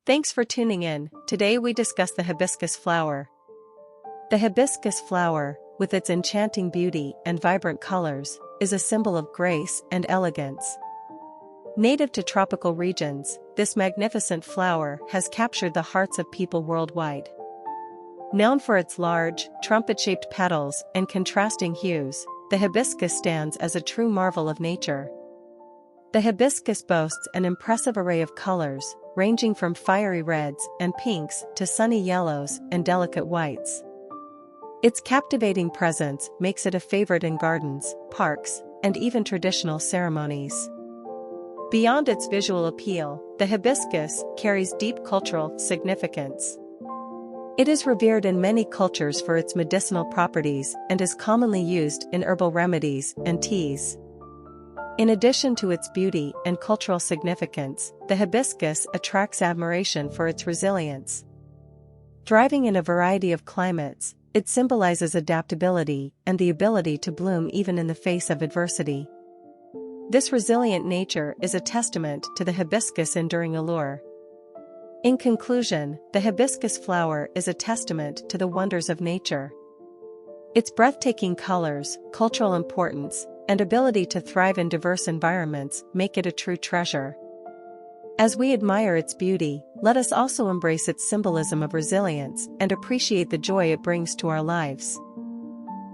Thanks for tuning in. Today we discuss the hibiscus flower. The hibiscus flower, with its enchanting beauty and vibrant colors, is a symbol of grace and elegance. Native to tropical regions, this magnificent flower has captured the hearts of people worldwide. Known for its large, trumpet-shaped petals and contrasting hues, the hibiscus stands as a true marvel of nature. The hibiscus boasts an impressive array of colors, ranging from fiery reds and pinks to sunny yellows and delicate whites. Its captivating presence makes it a favorite in gardens, parks, and even traditional ceremonies. Beyond its visual appeal, the hibiscus carries deep cultural significance. It is revered in many cultures for its medicinal properties and is commonly used in herbal remedies and teas. In addition to its beauty and cultural significance, the hibiscus attracts admiration for its resilience. Thriving in a variety of climates, it symbolizes adaptability and the ability to bloom even in the face of adversity. This resilient nature is a testament to the hibiscus' enduring allure. In conclusion, the hibiscus flower is a testament to the wonders of nature. Its breathtaking colors, cultural importance, and ability to thrive in diverse environments make it a true treasure. As we admire its beauty, let us also embrace its symbolism of resilience and appreciate the joy it brings to our lives.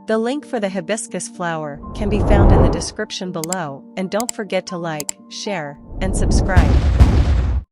The link for the hibiscus flower can be found in the description below, and don't forget to like, share, and subscribe.